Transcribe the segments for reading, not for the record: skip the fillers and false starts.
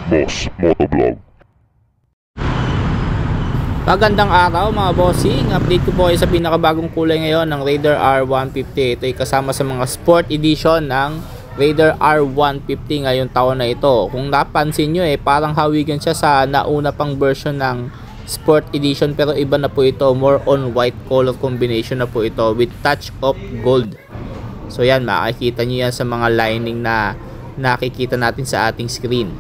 Boss Motovlog. Magandang araw mga bossing, update ko po kayo sa pinakabagong kulay ngayon ng Raider R150. Ito ay kasama sa mga Sport Edition ng Raider R150 ngayong taon na ito. Kung napansin nyo parang hawigan siya sa nauna pang version ng Sport Edition, pero iba na po ito, more on white color combination na po ito with touch of gold. So yan, makikita nyo yan sa mga lining na nakikita natin sa ating screen.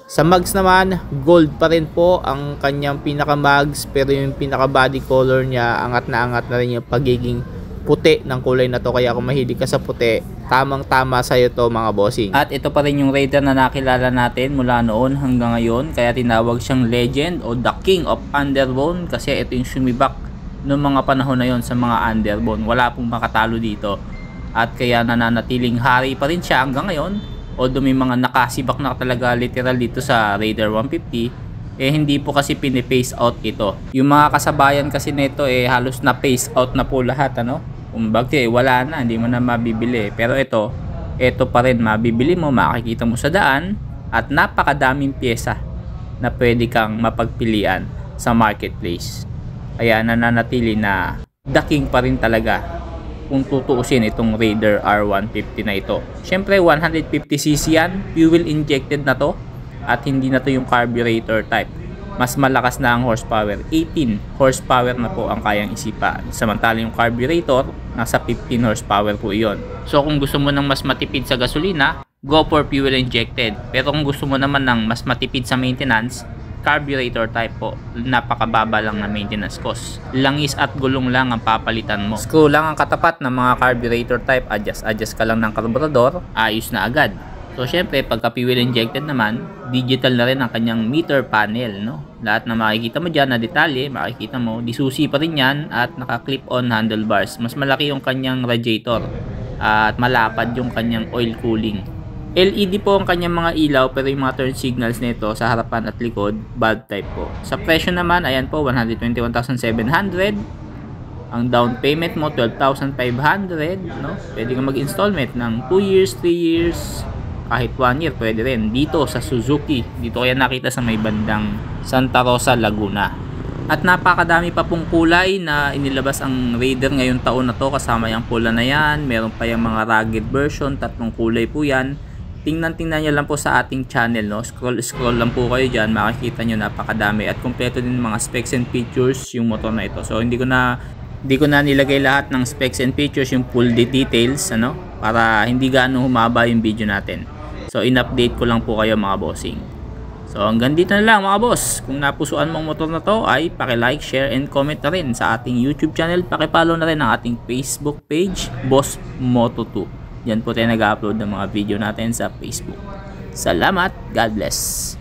Sa mags naman, gold pa rin po ang kanyang pinaka mags, pero yung pinaka body color niya, angat na rin yung pagiging puti ng kulay na to. Kaya kung mahilig ka sa puti, tamang tama sa iyo to mga bossing. At ito pa rin yung Raider na nakilala natin mula noon hanggang ngayon, kaya tinawag siyang legend o the king of underbone, kasi ito yung sumibak noong mga panahon na yon sa mga underbone. Wala pong makatalo dito, at kaya nananatiling hari pa rin siya hanggang ngayon. Although may mga nakasibak na talaga literal dito sa Raider 150, hindi po kasi pini-phase out ito. Yung mga kasabayan kasi nito halos na phase out na po lahat, ano? Kumbaga wala na, hindi mo na mabibili. Pero ito pa rin mabibili mo, makikita mo sa daan, at napakadaming pyesa na pwede kang mapagpilian sa marketplace. Kaya nananatili na the king pa rin talaga kung tutuusin itong Raider R150 na ito. Syempre 150cc yan, fuel injected na to, at hindi na to yung carburetor type. Mas malakas na ang horsepower, 18 horsepower na po ang kayang isipa. Samantala yung carburetor, nasa 15 horsepower po iyon. So kung gusto mo ng mas matipid sa gasolina, go for fuel injected. Pero kung gusto mo naman ng mas matipid sa maintenance, carburetor type po, napakababa lang na maintenance cost. Langis at gulong lang ang papalitan mo. Screw lang ang katapat ng mga carburetor type, adjust ka lang ng karburador, ayos na agad. So syempre pagka fuel injected naman, digital na rin ang kanyang meter panel, no? Lahat na makikita mo dyan na detalye, makikita mo, disusi pa rin yan, at naka clip on handlebars. Mas malaki yung kanyang radiator, at malapad yung kanyang oil cooling. LED po ang kanyang mga ilaw, pero yung mga turn signals nito sa harapan at likod, bulb type po. Sa presyo naman, ayan po, 121,700. Ang down payment mo, 12,500, no? Pwede kang mag-installment ng 2 years, 3 years, kahit 1 year, pwede rin. Dito sa Suzuki, dito kaya nakita sa may bandang Santa Rosa, Laguna. At napakadami pa pong kulay na inilabas ang Raider ngayong taon na to, kasama yung pula na yan. Meron pa yung mga rugged version, 3 kulay po yan. Tingnan nyo lang po sa ating channel, no? Scroll lang po kayo dyan, makikita nyo napakadami, at kompleto din mga specs and features yung motor na ito. So hindi ko na nilagay lahat ng specs and features, yung full details, ano, para hindi gaano humaba yung video natin. So in-update ko lang po kayo mga bossing. So hanggang dito na lang mga boss. Kung napusuan mo ang motor na to, ay paki-like, share, and comment na rin sa ating YouTube channel. Paki-follow na rin ang ating Facebook page, Boss Moto2. Yan po tayo nag-upload ng mga video natin sa Facebook. Salamat, God bless.